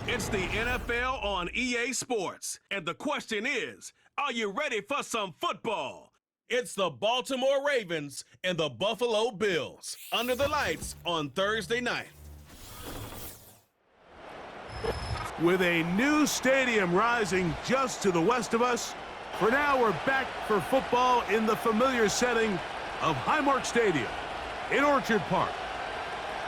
It's the NFL on EA Sports. And the question is, are you ready for some football? It's the Baltimore Ravens and the Buffalo Bills under the lights on Thursday night. With a new stadium rising just to the west of us, for now we're back for football in the familiar setting of Highmark Stadium in Orchard Park.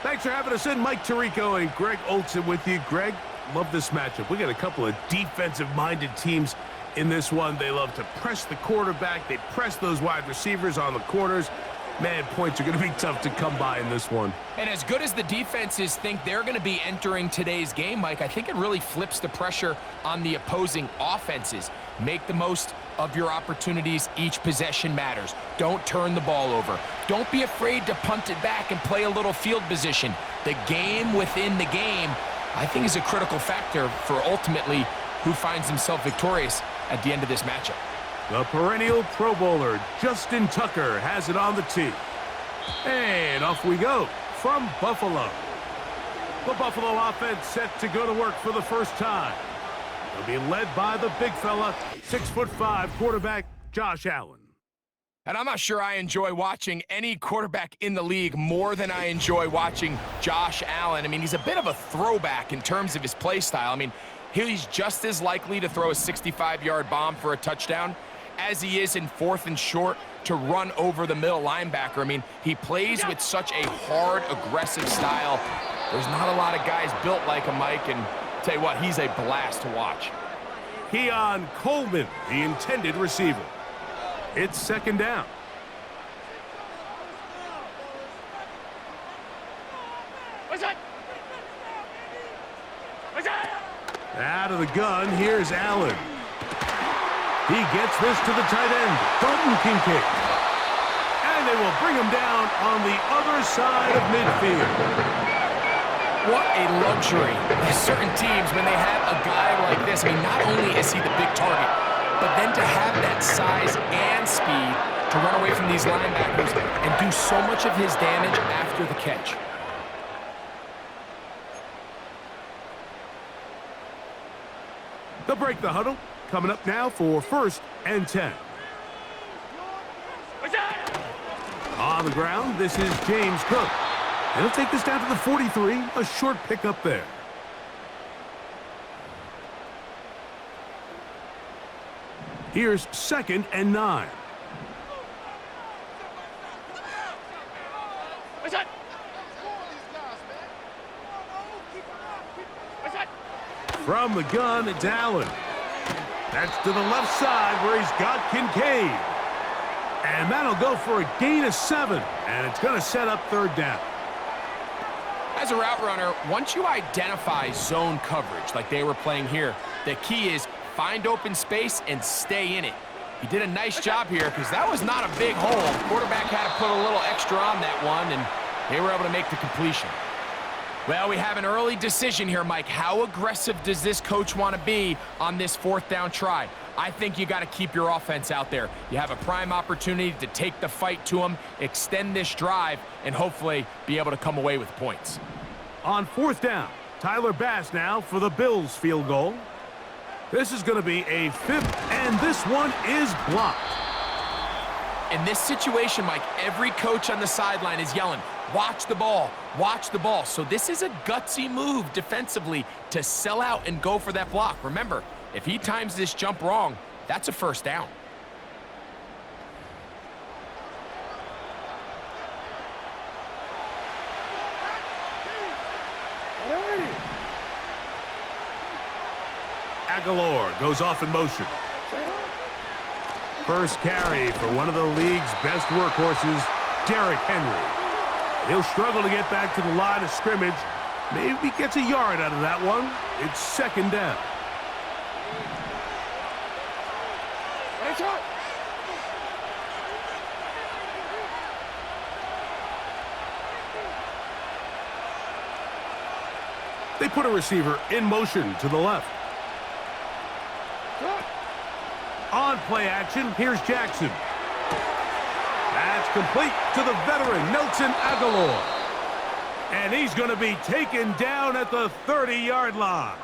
Thanks for having us in. Mike Tirico and Greg Olson with you. Greg, love this matchup. We got a couple of defensive-minded teams in this one. They love to press the quarterback. They press those wide receivers on the corners. Man, points are going to be tough to come by in this one. And as good as the defenses think they're going to be entering today's game, Mike, I think it really flips the pressure on the opposing offenses. Make the most of your opportunities. Each possession matters. Don't turn the ball over. Don't be afraid to punt it back and play a little field position. The game within the game, I think, is a critical factor for ultimately who finds himself victorious at the end of this matchup. The perennial Pro Bowler, Justin Tucker, has it on the tee. And off we go from Buffalo. The Buffalo offense set to go to work for the first time. They'll be led by the big fella, 6'5" quarterback, Josh Allen. And I'm not sure I enjoy watching any quarterback in the league more than I enjoy watching Josh Allen. I mean, he's a bit of a throwback in terms of his play style. I mean, he's just as likely to throw a 65-yard bomb for a touchdown as he is in 4th and short to run over the middle linebacker. I mean, he plays with such a hard, aggressive style. There's not a lot of guys built like him, Mike, and tell you what, he's a blast to watch. Keon Coleman, the intended receiver. It's second down. Out of the gun, here's Allen. He gets this to the tight end, Dalton Kincaid. And they will bring him down on the other side of midfield. What a luxury. Certain teams, when they have a guy like this, I mean, not only is he the big target, but then to have that size and speed to run away from these linebackers and do so much of his damage after the catch. They'll break the huddle. Coming up now for 1st and 10. On the ground, this is James Cook. And he'll take this down to the 43, a short pickup there. Here's 2nd and 9. From the gun, it's Allen. That's to the left side where he's got Kincaid. And that'll go for a gain of 7. And it's going to set up 3rd down. As a route runner, once you identify zone coverage like they were playing here, the key is find open space and stay in it. He did a nice job here because that was not a big hole. The quarterback had to put a little extra on that one, and they were able to make the completion. Well, we have an early decision here, Mike. How aggressive does this coach want to be on this 4th down try? I think you got to keep your offense out there. You have a prime opportunity to take the fight to them, extend this drive, and hopefully be able to come away with points. On 4th down, Tyler Bass now for the Bills field goal. This is going to be a 5th, and this one is blocked. In this situation, Mike, every coach on the sideline is yelling, watch the ball, watch the ball. So this is a gutsy move defensively to sell out and go for that block. Remember, if he times this jump wrong, that's a 1st down. Aguilar goes off in motion. First carry for one of the league's best workhorses, Derrick Henry. He'll struggle to get back to the line of scrimmage. Maybe gets a yard out of that one. It's 2nd down. They put a receiver in motion to the left. On play action, here's Jackson. That's complete to the veteran, Nelson Aguilar. And he's going to be taken down at the 30-yard line.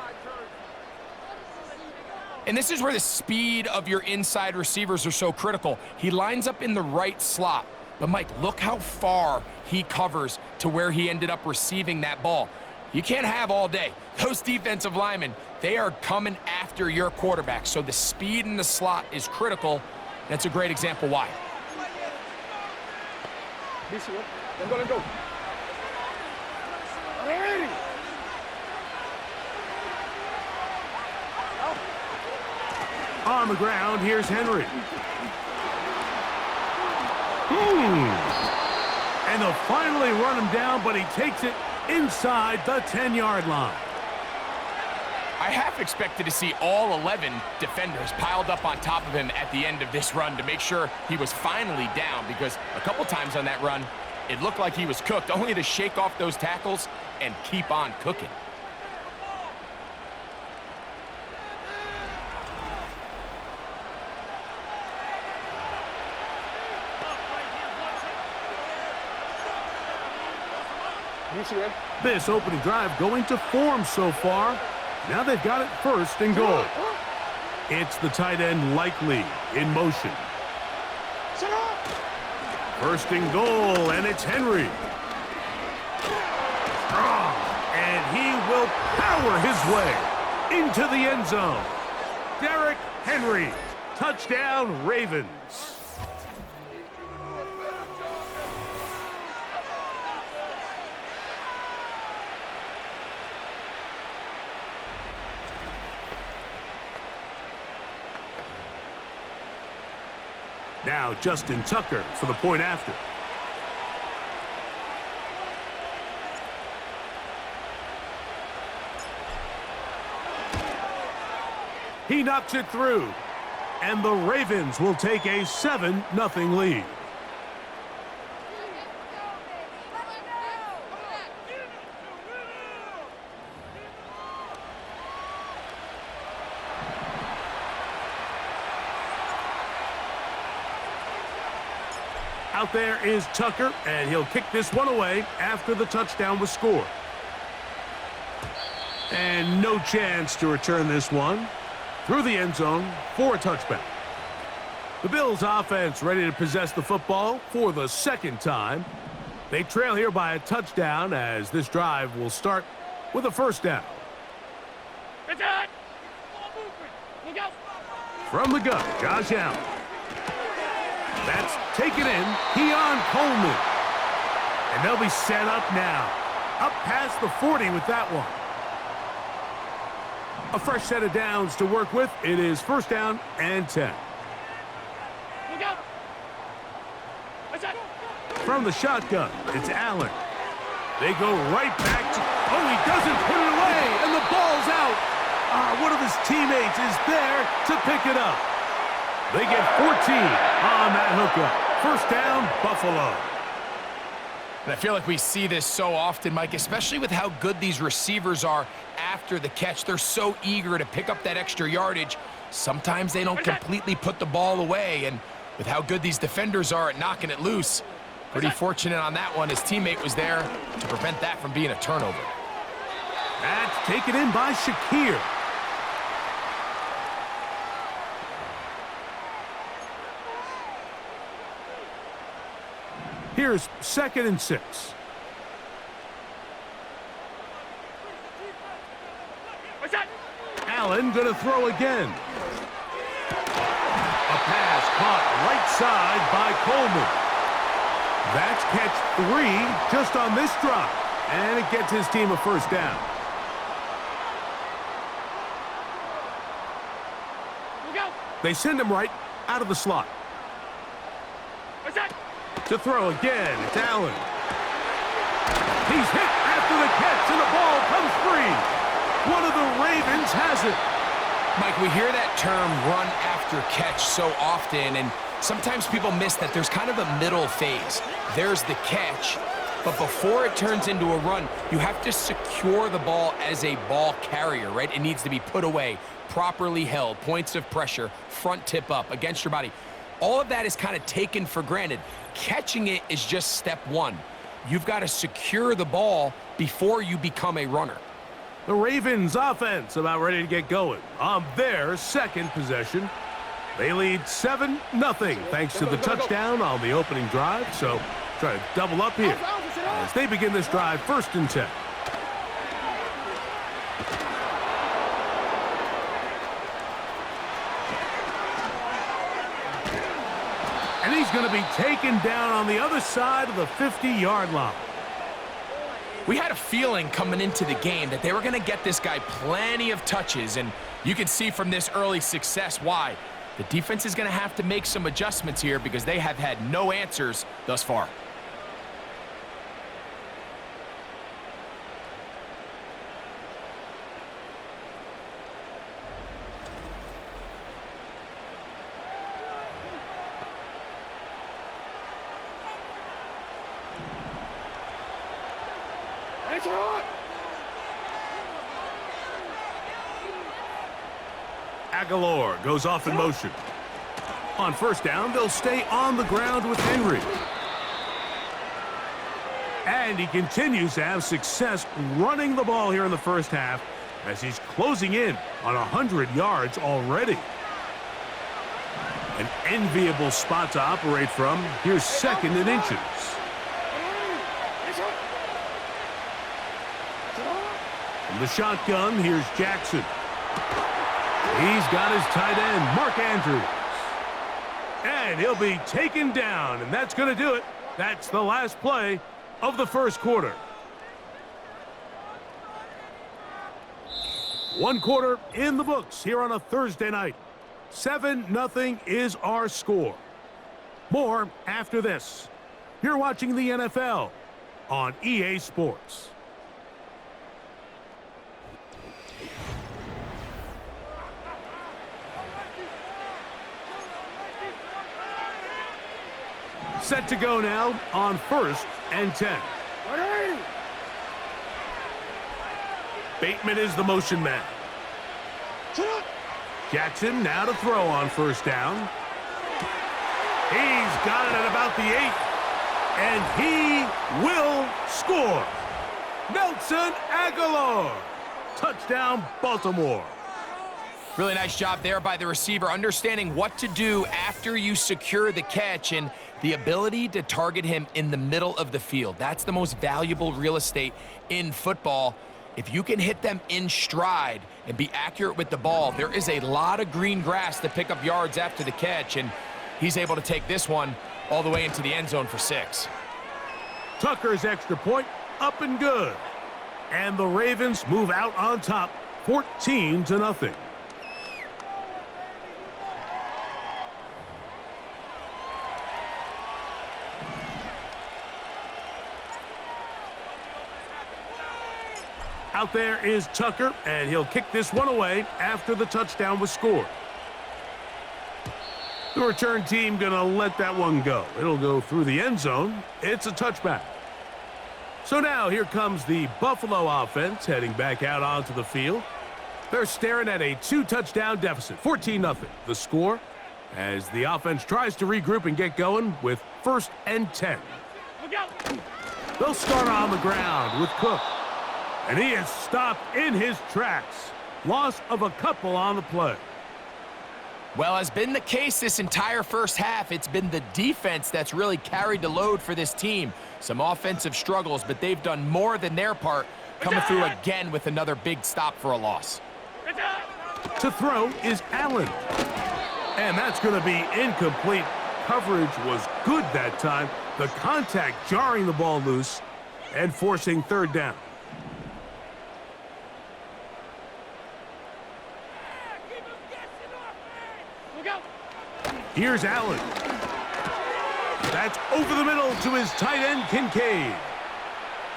And this is where the speed of your inside receivers are so critical. He lines up in the right slot. But, Mike, look how far he covers to where he ended up receiving that ball. You can't have all day. Those defensive linemen, they are coming after your quarterback. So the speed in the slot is critical. That's a great example why. Go. On the ground, here's Henry. And they'll finally run him down, but he takes it inside the 10-yard line. I half expected to see all 11 defenders piled up on top of him at the end of this run to make sure he was finally down, because a couple times on that run, it looked like he was cooked, only to shake off those tackles and keep on cooking. This opening drive going to form so far. Now they've got it first and goal. It's the tight end Likely in motion. First and goal, and it's Henry. Strong, and he will power his way into the end zone. Derrick Henry, touchdown Ravens. Now Justin Tucker for the point after. He knocks it through, and the Ravens will take a 7-0 lead. Out there is Tucker, and he'll kick this one away after the touchdown was scored. And no chance to return this one through the end zone for a touchback. The Bills offense ready to possess the football for the second time. They trail here by a touchdown as this drive will start with a first down. From the gun, Josh Allen. That's taken in, Keon Coleman. And they'll be set up now. Up past the 40 with that one. A fresh set of downs to work with. It is first down and 10. From the shotgun, it's Allen. They go right back to... Oh, he doesn't put it away, and the ball's out. One of his teammates is there to pick it up. They get 14 on that hookup. First down, Buffalo. And I feel like we see this so often, Mike, especially with how good these receivers are after the catch. They're so eager to pick up that extra yardage. Sometimes they don't completely put the ball away, and with how good these defenders are at knocking it loose, pretty fortunate on that one. His teammate was there to prevent that from being a turnover. That's taken in by Shakir. Here's 2nd and 6. Allen gonna throw again. A pass caught right side by Coleman. That's catch 3 just on this drive, and it gets his team a first down. They send him right out of the slot. To throw again, it's Allen. He's hit after the catch, and the ball comes free. One of the Ravens has it. Mike, we hear that term run after catch so often, and sometimes people miss that there's kind of a middle phase. There's the catch, but before it turns into a run, you have to secure the ball as a ball carrier, right? It needs to be put away, properly held, points of pressure, front tip up against your body. All of that is kind of taken for granted. Catching it is just step one. You've got to secure the ball before you become a runner. The Ravens offense about ready to get going on their second possession. They lead 7-0 thanks to the touchdown on the opening drive. So try to double up here as they begin this drive 1st and 10. And he's going to be taken down on the other side of the 50-yard line. We had a feeling coming into the game that they were going to get this guy plenty of touches, and you can see from this early success why. The defense is going to have to make some adjustments here because they have had no answers thus far. Aguilar goes off in motion. On 1st down, they'll stay on the ground with Henry. And he continues to have success running the ball here in the first half as he's closing in on 100 yards already. An enviable spot to operate from. Here's 2nd and inches. From the shotgun, here's Jackson. He's got his tight end, Mark Andrews. And he'll be taken down, and that's going to do it. That's the last play of the first quarter. 1 quarter in the books here on a Thursday night. 7-0 is our score. More after this. You're watching the NFL on EA Sports. Set to go now on 1st and 10. Bateman is the motion man. Jackson now to throw on 1st down. He's got it at about the 8. And he will score. Nelson Aguilar. Touchdown, Baltimore. Really nice job there by the receiver, understanding what to do after you secure the catch and the ability to target him in the middle of the field. That's the most valuable real estate in football. If you can hit them in stride and be accurate with the ball, there is a lot of green grass to pick up yards after the catch, and he's able to take this one all the way into the end zone for 6. Tucker's extra point up and good. And the Ravens move out on top 14-0. Out there is Tucker, and he'll kick this one away after the touchdown was scored. The return team going to let that one go. It'll go through the end zone. It's a touchback. So now here comes the Buffalo offense heading back out onto the field. They're staring at a 2-touchdown deficit, 14-0. The score as the offense tries to regroup and get going with 1st and 10. They'll start on the ground with Cook. And he is stopped in his tracks. Loss of a couple on the play. Well, as been the case this entire first half, it's been the defense that's really carried the load for this team. Some offensive struggles, but they've done more than their part, coming through again with another big stop for a loss. To throw is Allen. And that's going to be incomplete. Coverage was good that time. The contact jarring the ball loose and forcing 3rd down. Here's Allen. That's over the middle to his tight end, Kincaid.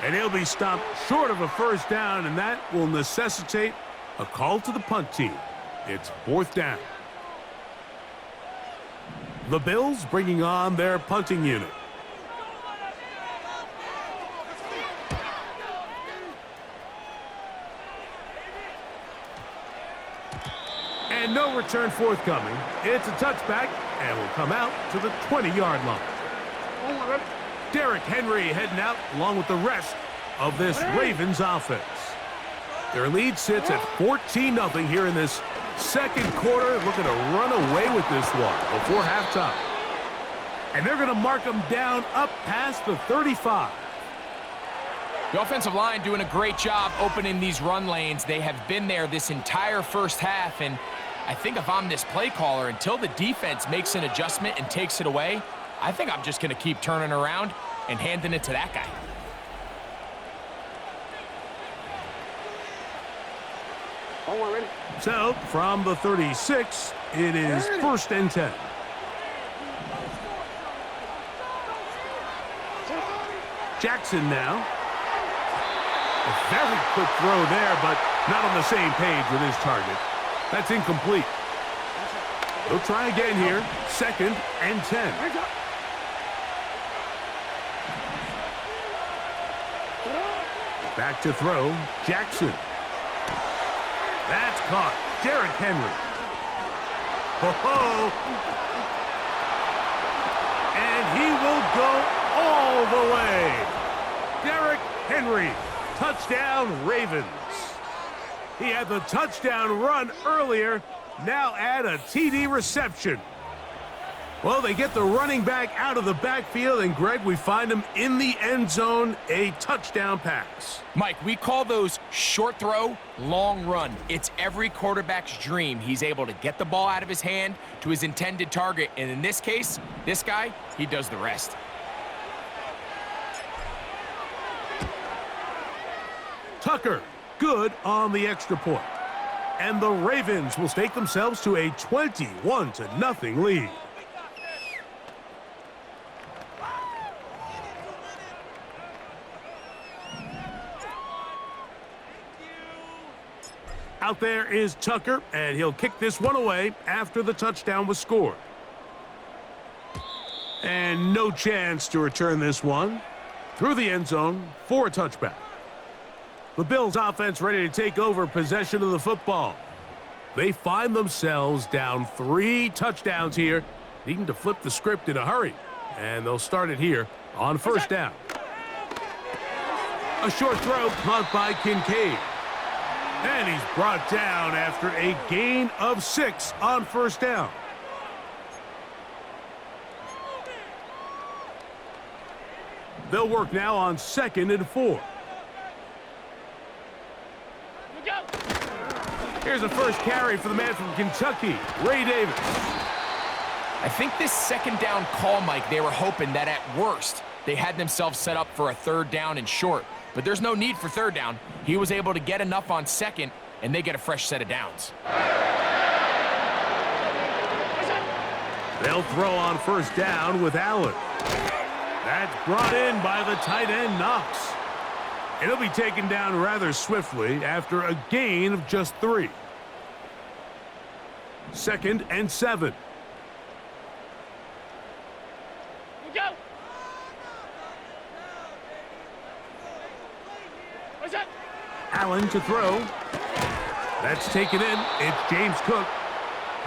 And he'll be stopped short of a 1st down, and that will necessitate a call to the punt team. It's 4th down. The Bills bringing on their punting unit. And no return forthcoming. It's a touchback and will come out to the 20-yard line. Derrick Henry heading out along with the rest of this Ravens offense. Their lead sits at 14-0 here in this second quarter. Looking to run away with this one before halftime. And they're going to mark them down up past the 35. The offensive line doing a great job opening these run lanes. They have been there this entire first half, and I think if I'm this play caller, until the defense makes an adjustment and takes it away, I think I'm just going to keep turning around and handing it to that guy. Ready? So, from the 36, it is 1st and 10. Jackson now. A very quick throw there, but not on the same page with his target. That's incomplete. They'll try again here. 2nd and 10. Back to throw. Jackson. That's caught. Derrick Henry. Ho-ho. And he will go all the way. Derrick Henry. Touchdown, Ravens. He had the touchdown run earlier. Now add a TD reception. Well, they get the running back out of the backfield, and Greg, we find him in the end zone, a touchdown pass. Mike, we call those short throw, long run. It's every quarterback's dream. He's able to get the ball out of his hand to his intended target, and in this case, this guy, he does the rest. Tucker, good on the extra point. And the Ravens will stake themselves to a 21-0 lead. Out there is Tucker, and he'll kick this one away after the touchdown was scored. And no chance to return this one through the end zone for a touchback. The Bills offense ready to take over possession of the football. They find themselves down 3 touchdowns here, needing to flip the script in a hurry. And they'll start it here on 1st down. A short throw caught by Kincaid. And he's brought down after a gain of 6 on 1st down. They'll work now on 2nd and 4. Here's a first carry for the man from Kentucky, Ray Davis. I think this 2nd down call, Mike, they were hoping that at worst they had themselves set up for a 3rd down and short. But there's no need for 3rd down. He was able to get enough on 2nd, and they get a fresh set of downs. They'll throw on 1st down with Allen. That's brought in by the tight end, Knox. It'll be taken down rather swiftly after a gain of just 3. 2nd and 7. Allen to throw. That's taken in. It's James Cook.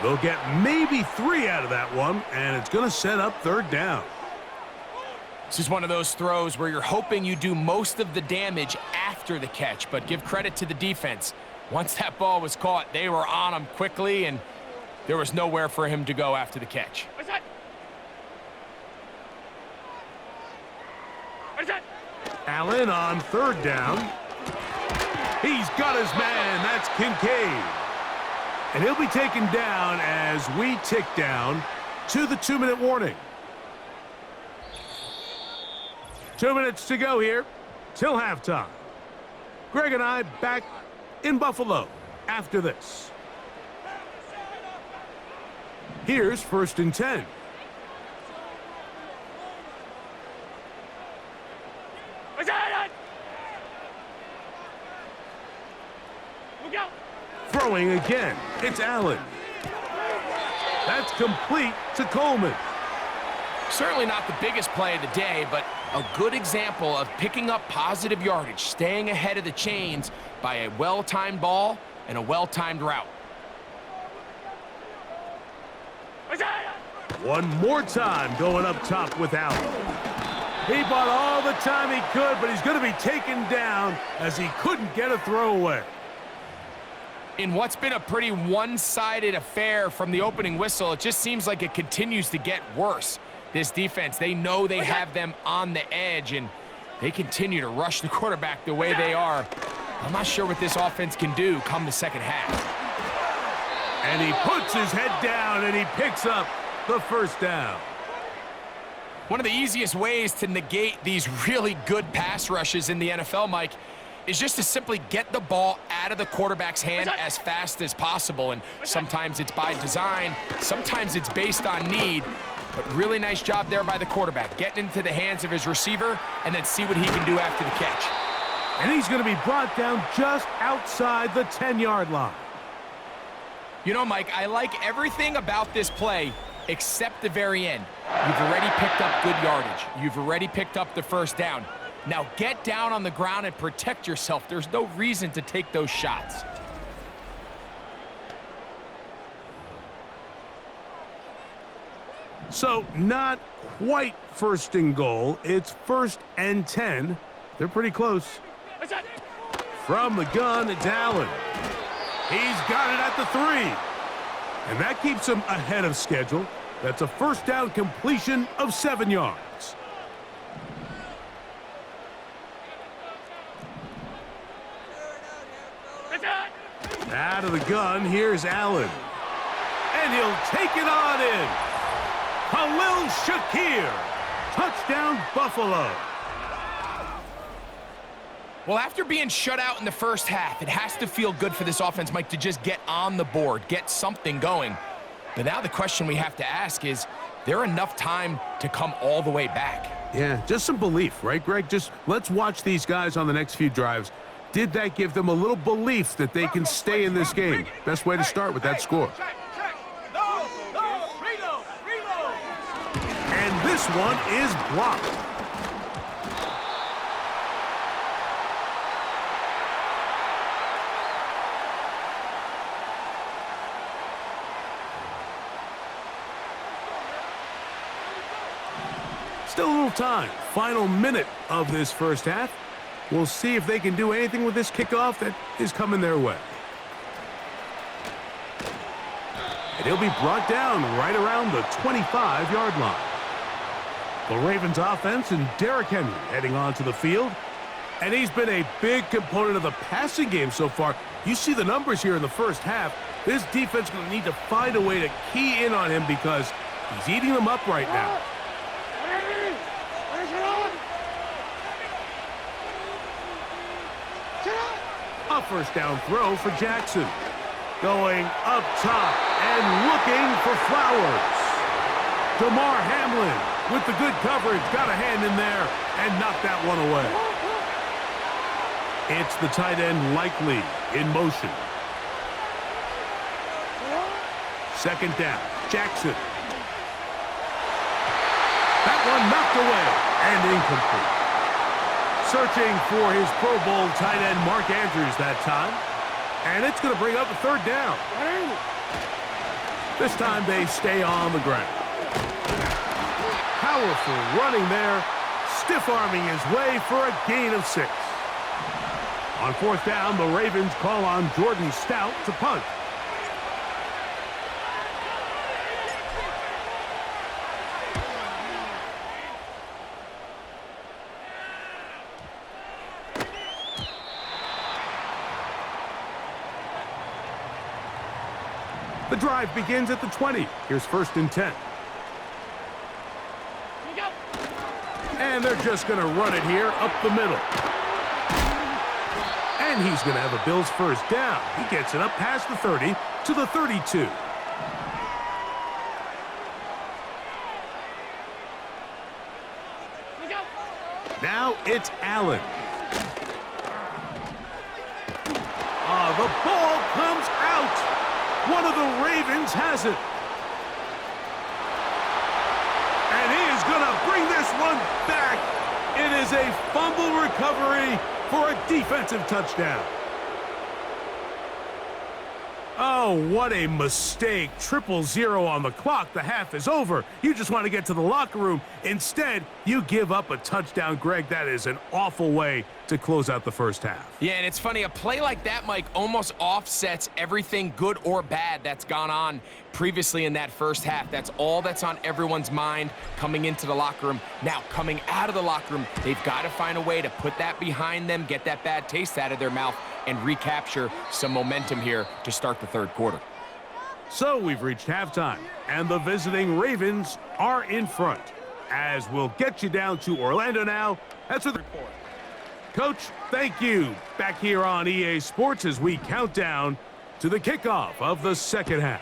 They'll get maybe 3 out of that one, and it's going to set up 3rd down. This is one of those throws where you're hoping you do most of the damage after the catch, but give credit to the defense. Once that ball was caught, they were on him quickly, and there was nowhere for him to go after the catch. Allen on 3rd down. He's got his man. That's Kincaid. And he'll be taken down as we tick down to the 2-minute warning. 2 minutes to go here till halftime. Greg and I back in Buffalo after this. Here's 1st and 10. Throwing again. It's Allen. That's complete to Coleman. Certainly not the biggest play of the day, but a good example of picking up positive yardage, staying ahead of the chains by a well-timed ball and a well-timed route. One more time going up top with Allen. He bought all the time he could, but he's going to be taken down as he couldn't get a throw away. In what's been a pretty one-sided affair from the opening whistle, it just seems like it continues to get worse. This defense, they know they have them on the edge, and they continue to rush the quarterback the way they are. I'm not sure what this offense can do come the second half. And he puts his head down, and he picks up the first down. One of the easiest ways to negate these really good pass rushes in the NFL, Mike, is just to simply get the ball out of the quarterback's hand as fast as possible. And sometimes it's by design, sometimes it's based on need. But really nice job there by the quarterback, getting into the hands of his receiver and then see what he can do after the catch. And he's going to be brought down just outside the 10-yard line. You know, Mike, I like everything about this play except the very end. You've already picked up good yardage. You've already picked up the first down. Now get down on the ground and protect yourself. There's no reason to take those shots. So not quite first and goal. It's 1st and 10. They're pretty close. From the gun, it's Allen. He's got it at the 3. And that keeps him ahead of schedule. That's a first down completion of 7 yards. Out of the gun, here's Allen. And he'll take it on in. Khalil Shakir. Touchdown, Buffalo. Well, after being shut out in the first half, it has to feel good for this offense, Mike, to just get on the board, get something going. But now the question we have to ask is there enough time to come all the way back? Yeah, just some belief, right, Greg? Just let's watch these guys on the next few drives. Did that give them a little belief that they can stay in this game? Best way to start with that score. And this one is blocked. Still a little time. Final minute of this first half. We'll see if they can do anything with this kickoff that is coming their way. And he'll be brought down right around the 25-yard line. The Ravens offense and Derrick Henry heading onto the field. And he's been a big component of the passing game so far. You see the numbers here in the first half. This defense is going to need to find a way to key in on him because he's eating them up right now. A first down throw for Jackson. Going up top and looking for Flowers. DeMar Hamlin with the good coverage. Got a hand in there and knocked that one away. It's the tight end Likely in motion. Second down. Jackson. That one knocked away and incomplete. Searching for his Pro Bowl tight end Mark Andrews that time. And it's going to bring up a third down. This time they stay on the ground. Powerful running there. Stiff-arming his way for a gain of 6. On fourth down, the Ravens call on Jordan Stout to punt. The drive begins at the 20. Here's 1st and 10. And they're just going to run it here up the middle. And he's going to have a Bills first down. He gets it up past the 30 to the 32. Now it's Allen. The ball comes out. One of the Ravens has it. And he is going to bring this one back. It is a fumble recovery for a defensive touchdown. Oh, what a mistake. 0-0 on the clock. The half is over. You just want to get to the locker room. Instead, you give up a touchdown, Greg. That is an awful way to close out the first half. Yeah, and it's funny, a play like that, Mike, almost offsets everything good or bad that's gone on previously in that first half. That's all that's on everyone's mind coming into the locker room. Now, coming out of the locker room, they've got to find a way to put that behind them, get that bad taste out of their mouth, and recapture some momentum here to start the third quarter. So we've reached halftime, and the visiting Ravens are in front. As we'll get you down to Orlando now. That's the report. Coach, thank you. Back here on EA Sports as we count down to the kickoff of the second half.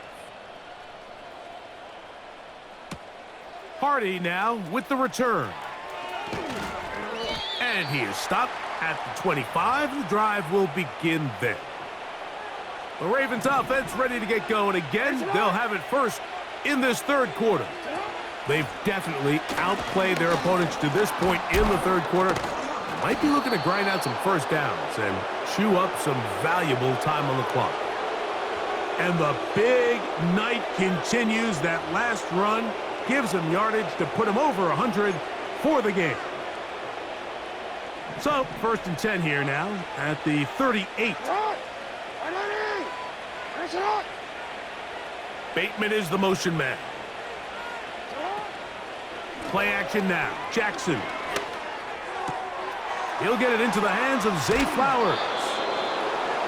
Hardy now with the return. And he is stopped at the 25. The drive will begin there. The Ravens offense ready to get going again. They'll have it first in this third quarter. They've definitely outplayed their opponents to this point in the third quarter. Might be looking to grind out some first downs and chew up some valuable time on the clock. And the big night continues. That last run gives them yardage to put them over 100 for the game. So, 1st and 10 here now at the 38. Bateman is the motion man. Play action now. Jackson. He'll get it into the hands of Zay Flowers.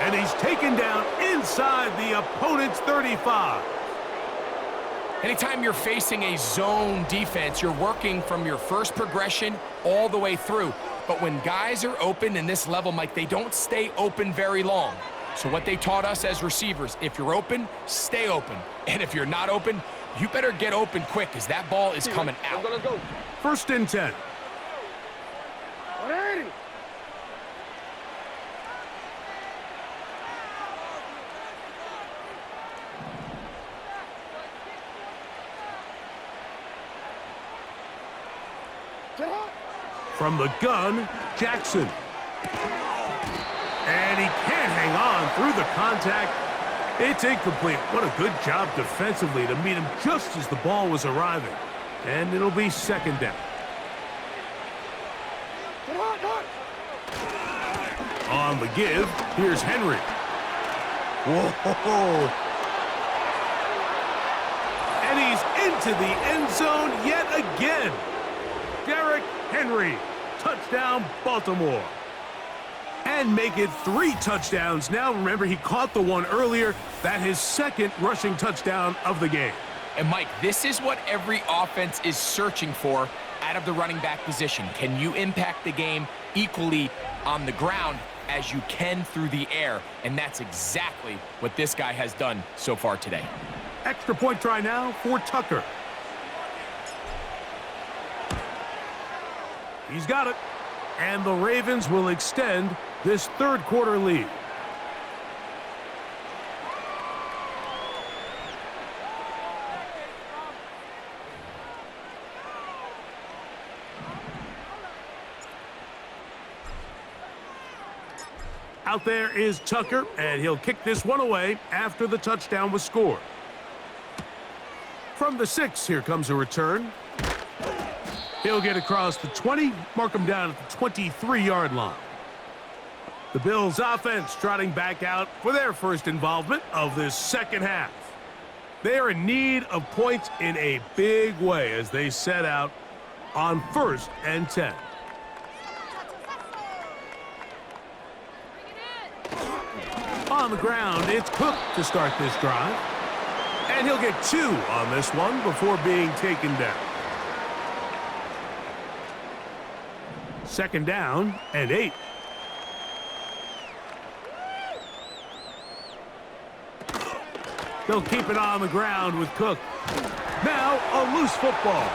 And he's taken down inside the opponent's 35. Anytime you're facing a zone defense, you're working from your first progression all the way through. But when guys are open in this level, Mike, they don't stay open very long. So what they taught us as receivers, if you're open, stay open. And if you're not open, you better get open quick because that ball is coming out. Let's go. 1st and 10. From the gun, Jackson. And he can't hang on through the contact. It's incomplete. What a good job defensively to meet him just as the ball was arriving. And it'll be 2nd down. On the give, here's Henry. Whoa! And he's into the end zone yet again. Derrick Henry, touchdown Baltimore. And make it 3 touchdowns now. Remember, he caught the one earlier. That his 2nd rushing touchdown of the game. And Mike, this is what every offense is searching for out of the running back position. Can you impact the game equally on the ground as you can through the air? And that's exactly what this guy has done so far today. Extra point try now for Tucker. He's got it. And the Ravens will extend this third quarter lead. Out there is Tucker, and he'll kick this one away after the touchdown was scored. From the 6, here comes a return. He'll get across the 20, mark him down at the 23-yard line. The Bills offense trotting back out for their first involvement of this second half. They are in need of points in a big way as they set out on 1st and 10. On the ground, it's Cook to start this drive. And he'll get 2 on this one before being taken down. 2nd down and 8. They'll keep it on the ground with Cook. Now a loose football.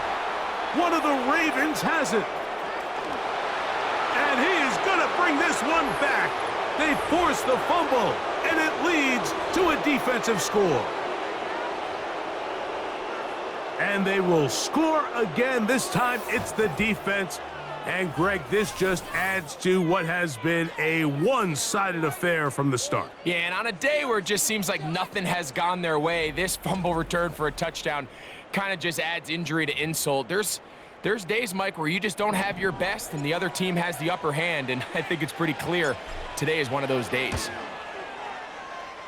One of the Ravens has it. And he is going to bring this one back. They force the fumble, and it leads to a defensive score. And they will score again. This time it's the defense. And Greg, this just adds to what has been a one-sided affair from the start. Yeah, and on a day where it just seems like nothing has gone their way, this fumble return for a touchdown kind of just adds injury to insult. There's days, Mike, where you just don't have your best and the other team has the upper hand, and I think it's pretty clear today is one of those days.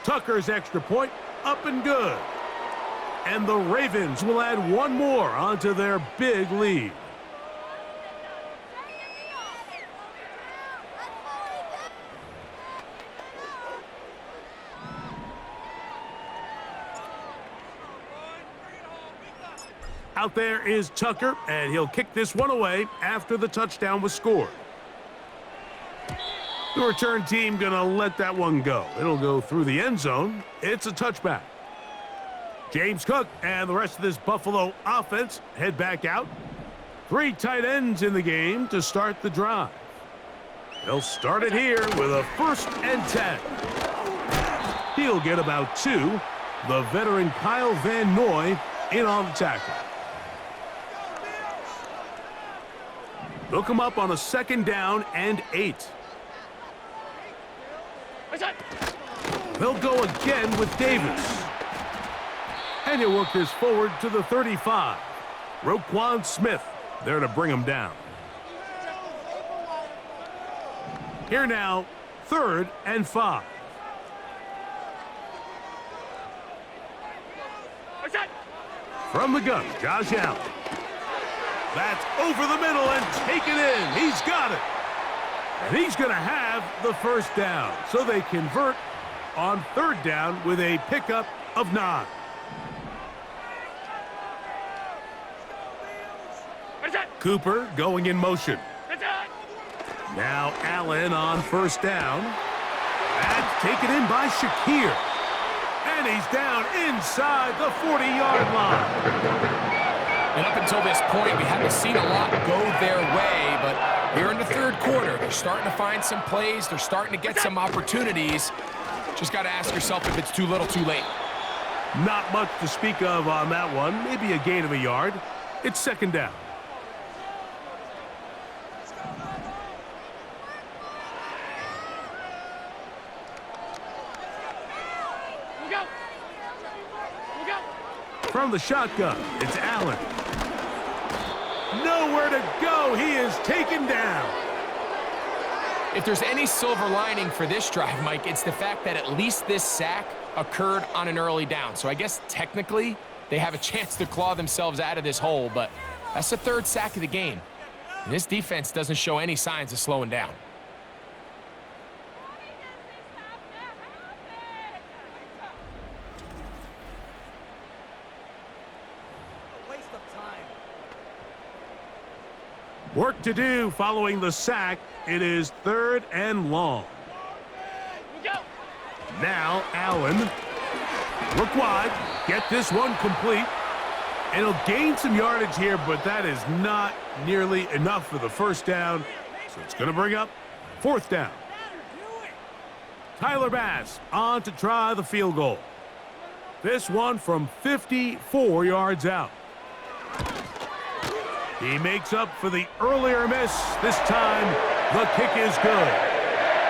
Tucker's extra point, up and good. And the Ravens will add one more onto their big lead. Out there is Tucker, and he'll kick this one away after the touchdown was scored. The return team gonna let that one go. It'll go through the end zone. It's a touchback. James Cook and the rest of this Buffalo offense head back out. 3 tight ends in the game to start the drive. They'll start it here with a 1st and 10. He'll get about 2. The veteran Kyle Van Noy in on the tackle. They'll come up on a 2nd down and 8. They'll go again with Davis. And he'll work this forward to the 35. Roquan Smith there to bring him down. Here now, 3rd and 5. From the gun, Josh Allen. That's over the middle and taken in. He's got it. And he's going to have the 1st down. So they convert on 3rd down with a pickup of 9. Cooper going in motion. Now Allen on 1st down. That's taken in by Shakir. And he's down inside the 40-yard line. And up until this point, we haven't seen a lot go their way, but here in the 3rd quarter, they're starting to find some plays. They're starting to get some opportunities. Just got to ask yourself if it's too little, too late. Not much to speak of on that one. Maybe a gain of a yard. It's 2nd down. From the shotgun, it's Allen. Nowhere to go. He is taken down. If there's any silver lining for this drive, Mike, it's the fact that at least this sack occurred on an early down. So I guess technically they have a chance to claw themselves out of this hole, but that's the 3rd sack of the game. And this defense doesn't show any signs of slowing down. Work to do following the sack. It is 3rd and long. Now Allen. Look wide. Get this one complete. And he'll gain some yardage here, but that is not nearly enough for the 1st down. So it's going to bring up 4th down. Tyler Bass on to try the field goal. This one from 54 yards out. He makes up for the earlier miss. This time, the kick is good.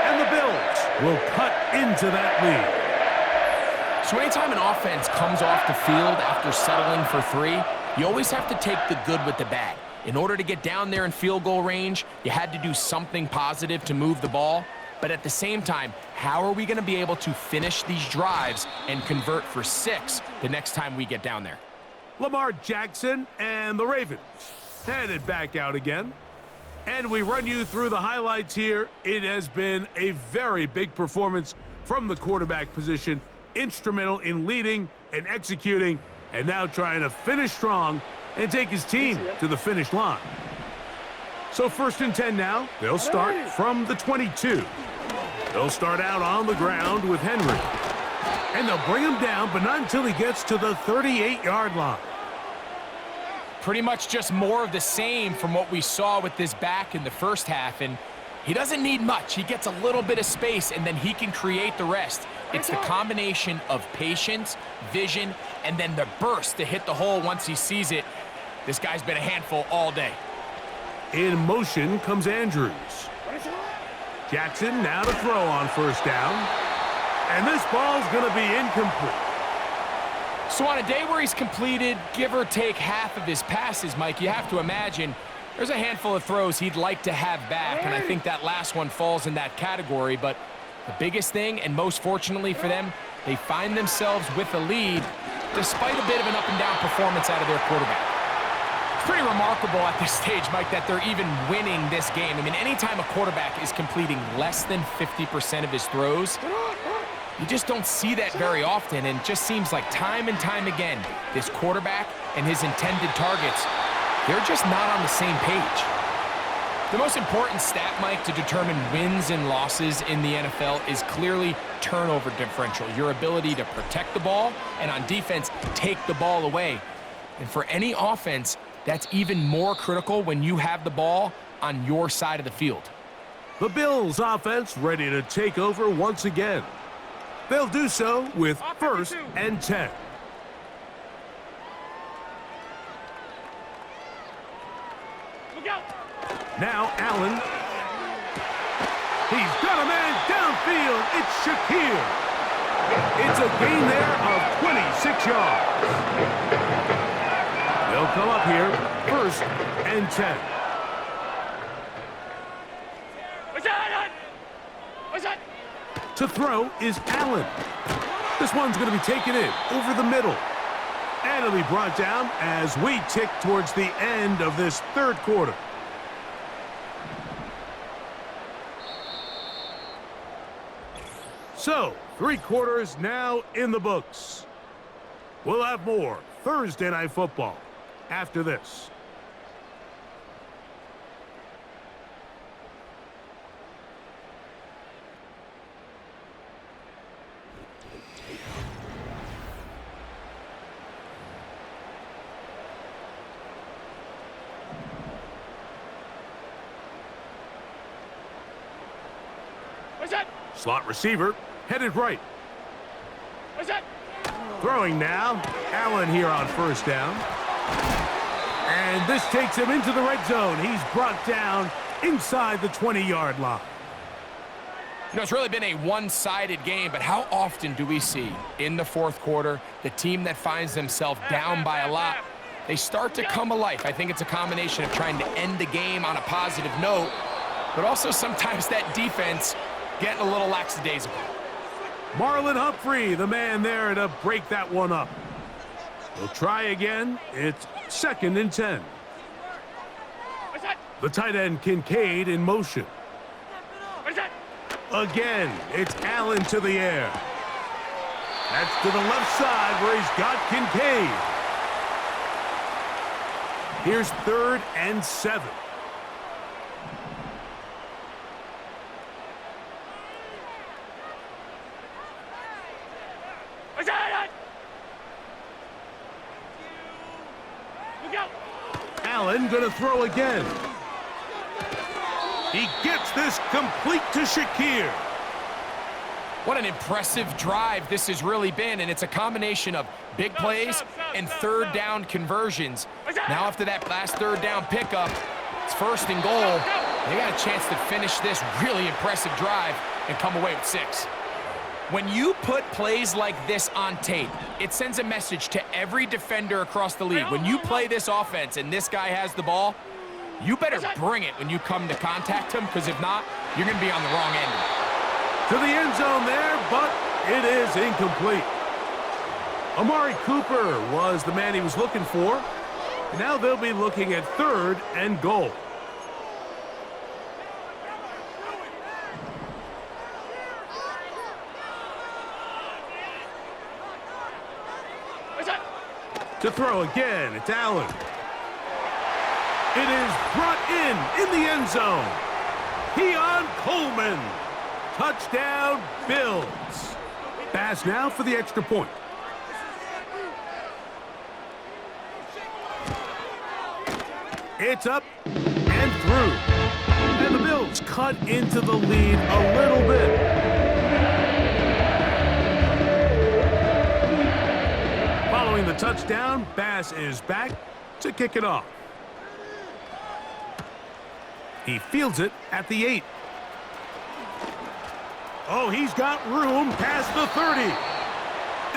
And the Bills will cut into that lead. So anytime an offense comes off the field after settling for 3, you always have to take the good with the bad. In order to get down there in field goal range, you had to do something positive to move the ball. But at the same time, how are we going to be able to finish these drives and convert for 6 the next time we get down there? Lamar Jackson and the Ravens headed back out again. And we run you through the highlights here. It has been a very big performance from the quarterback position. Instrumental in leading and executing, and now trying to finish strong and take his team to the finish line. So 1st and 10 now. They'll start from the 22. They'll start out on the ground with Henry. And they'll bring him down, but not until he gets to the 38-yard line. Pretty much just more of the same from what we saw with this back in the 1st half, and he doesn't need much. He gets a little bit of space, and then he can create the rest. It's the combination of patience, vision, and then the burst to hit the hole once he sees it. This guy's been a handful all day. In motion comes Andrews. Jackson now to throw on first down. And this ball's going to be incomplete. So on a day where he's completed, give or take half of his passes, Mike, you have to imagine there's a handful of throws he'd like to have back, and I think that last one falls in that category. But the biggest thing, and most fortunately for them, they find themselves with a lead despite a bit of an up-and-down performance out of their quarterback. It's pretty remarkable at this stage, Mike, that they're even winning this game. I mean, anytime a quarterback is completing less than 50% of his throws, you just don't see that very often, and it just seems like time and time again, this quarterback and his intended targets, they're just not on the same page. The most important stat, Mike, to determine wins and losses in the NFL is clearly turnover differential, your ability to protect the ball and on defense, take the ball away. And for any offense, that's even more critical when you have the ball on your side of the field. The Bills offense ready to take over once again. They'll do so with 1st and 10. Now Allen. He's got a man downfield. It's Shakir. It's a gain there of 26 yards. They'll come up here 1st and 10. To throw is Allen. This one's going to be taken in over the middle. And it'll be brought down as we tick towards the end of this 3rd quarter. So, 3 quarters now in the books. We'll have more Thursday Night Football after this. Slot receiver, headed right. Throwing now. Allen here on first down. And this takes him into the red zone. He's brought down inside the 20-yard line. You know, it's really been a one-sided game, but how often do we see in the 4th quarter the team that finds themselves down by a lot, they start to come alive? I think it's a combination of trying to end the game on a positive note, but also sometimes that defense getting a little lackadaisical. Marlon Humphrey, the man there to break that one up. We'll try again. It's 2nd and 10. The tight end Kincaid in motion. Again, it's Allen to the air. That's to the left side where he's got Kincaid. Here's 3rd and 7. Allen gonna throw again. He gets this complete to Shakir. What an impressive drive this has really been, and it's a combination of big plays and 3rd down conversions. Now after that last 3rd down pickup, it's 1st and goal. They got a chance to finish this really impressive drive and come away with 6. When you put plays like this on tape, it sends a message to every defender across the league. When you play this offense and this guy has the ball, you better bring it when you come to contact him, because if not, you're going to be on the wrong end of it. To the end zone there, but it is incomplete. Amari Cooper was the man he was looking for. Now they'll be looking at 3rd and goal. To throw again, it's Allen. It is brought in the end zone. Keon Coleman. Touchdown, Bills. Pass now for the extra point. It's up and through. And the Bills cut into the lead a little bit. Following the touchdown, Bass is back to kick it off. He fields it at the 8. Oh, he's got room past the 30.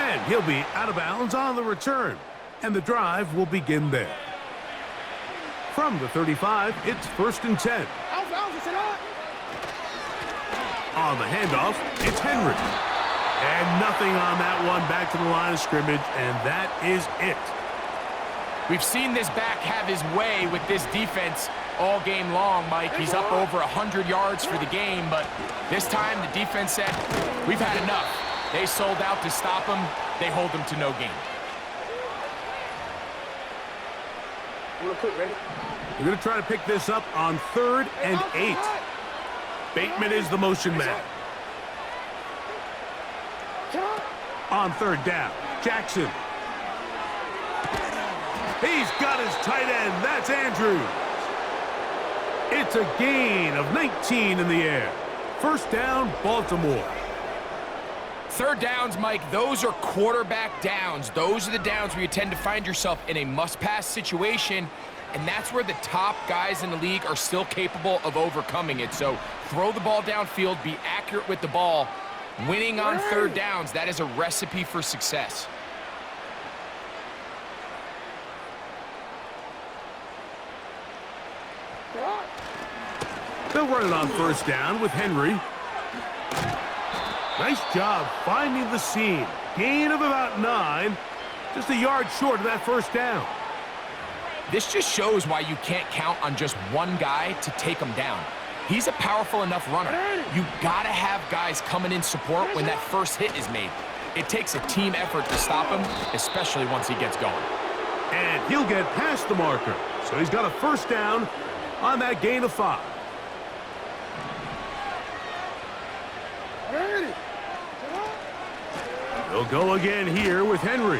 And he'll be out of bounds on the return. And the drive will begin there. From the 35, it's 1st and 10. On the handoff, it's Henry. And nothing on that one, back to the line of scrimmage, and that is it. We've seen this back have his way with this defense all game long, Mike. He's up over 100 yards for the game, but this time the defense said, we've had enough. They sold out to stop him. They hold him to no gain. We're going to try to pick this up on 3rd and 8. Bateman is the motion man. On 3rd down, Jackson. He's got his tight end. That's Andrews. It's a gain of 19 in the air. 1st down, Baltimore. 3rd downs, Mike, those are quarterback downs. Those are the downs where you tend to find yourself in a must-pass situation, and that's where the top guys in the league are still capable of overcoming it. So throw the ball downfield, be accurate with the ball. Winning on 3rd downs, that is a recipe for success. They'll run it on 1st down with Henry. Nice job finding the seam. Gain of about 9. Just a yard short of that 1st down. This just shows why you can't count on just one guy to take him down. He's a powerful enough runner. You gotta have guys coming in support when that first hit is made. It takes a team effort to stop him, especially once he gets going. And he'll get past the marker. So he's got a 1st down on that gain of 5. He'll go again here with Henry.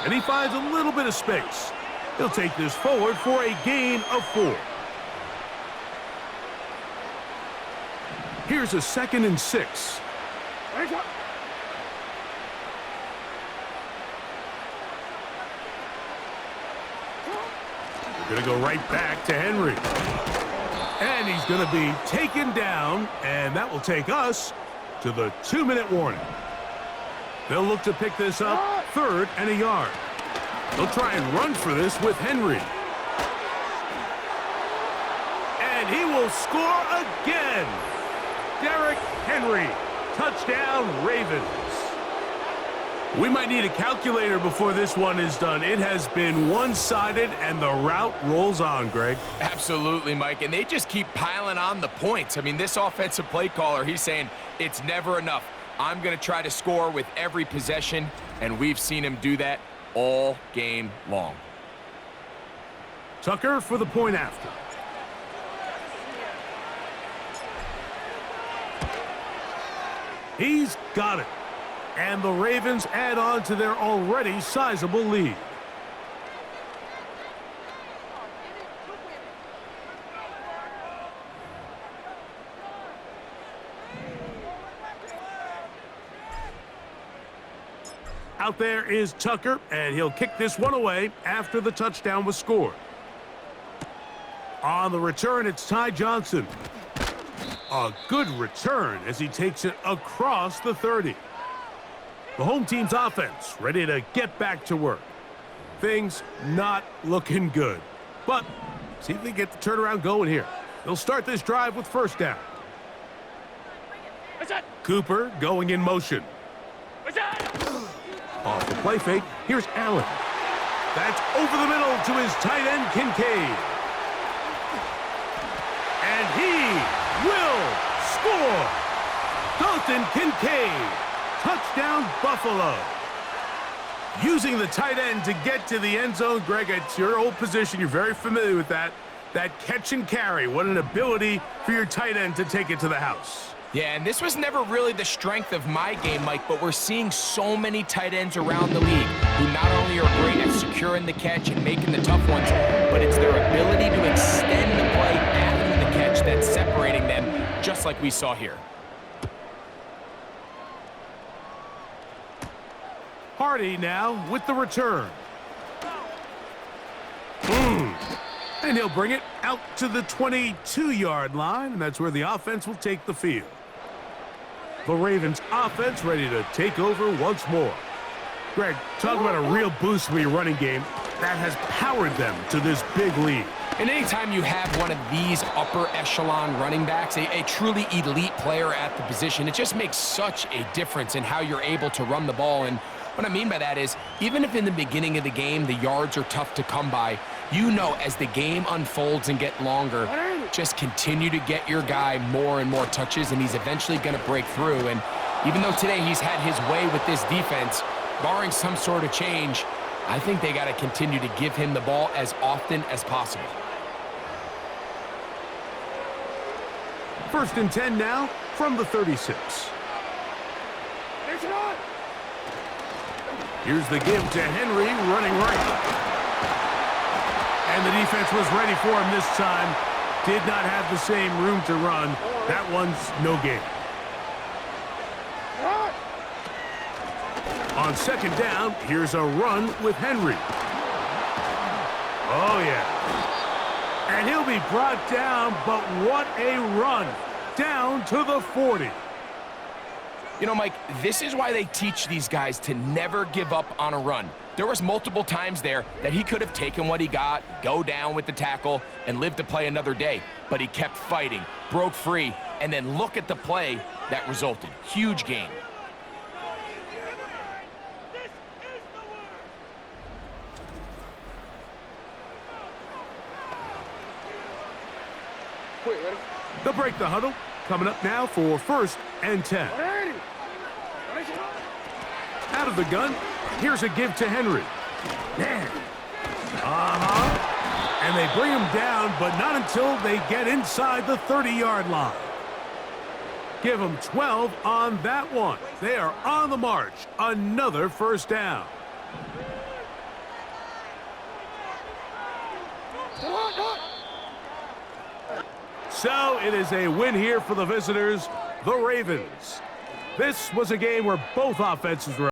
And he finds a little bit of space. He'll take this forward for a gain of 4. Here's a 2nd and 6. We're going to go right back to Henry. And he's going to be taken down, and that will take us to the 2-minute warning. They'll look to pick this up 3rd and a yard. They'll try and run for this with Henry. And he will score again. Derrick Henry, touchdown Ravens. We might need a calculator before this one is done. It has been one-sided, and the route rolls on, Greg. Absolutely, Mike, and they just keep piling on the points. I mean, this offensive play caller, he's saying it's never enough. I'm going to try to score with every possession, and we've seen him do that all game long. Tucker for the point after. He's got it. And the Ravens add on to their already sizable lead. Out there is Tucker, and he'll kick this one away after the touchdown was scored. On the return, it's Ty Johnson. A good return as he takes it across the 30. The home team's offense ready to get back to work. Things not looking good. But see if they get the turnaround going here. They'll start this drive with 1st down. Cooper going in motion. Off the play fake, here's Allen. That's over the middle to his tight end, Kincaid. And he will score. Dalton Kincaid. Touchdown, Buffalo. Using the tight end to get to the end zone, Greg, it's your old position. You're very familiar with that. That catch and carry. What an ability for your tight end to take it to the house. Yeah, and this was never really the strength of my game, Mike, but we're seeing so many tight ends around the league who not only are great at securing the catch and making the tough ones, but it's their ability to extend the play after the catch that's separating them, just like we saw here. Hardy now with the return. And he'll bring it out to the 22-yard line, and that's where the offense will take the field. The Ravens offense ready to take over once more. Greg, talk about a real boost for your running game that has powered them to this big lead. And anytime you have one of these upper echelon running backs, a truly elite player at the position, it just makes such a difference in how you're able to run the ball. And what I mean by that is, even if in the beginning of the game the yards are tough to come by, you know as the game unfolds and get longer, just continue to get your guy more and more touches, and he's eventually going to break through. And even though today he's had his way with this defense, barring some sort of change, I think they got to continue to give him the ball as often as possible. 1st and 10 now from the 36. Here's the give to Henry, running right. And the defense was ready for him this time. Did not have the same room to run. That one's no gain. On 2nd down, here's a run with Henry. Oh, yeah. And he'll be brought down, but what a run. Down to the 40. You know, Mike, this is why they teach these guys to never give up on a run. There was multiple times there that he could have taken what he got, go down with the tackle, and live to play another day. But he kept fighting, broke free, and then look at the play that resulted. Huge gain. They'll break the huddle. Coming up now for 1st and 10. Out of the gun, here's a give to Henry. And they bring him down, but not until they get inside the 30-yard line. Give them 12 on that one. They are on the march. Another 1st down. So it is a win here for the visitors, the Ravens. This was a game where both offenses were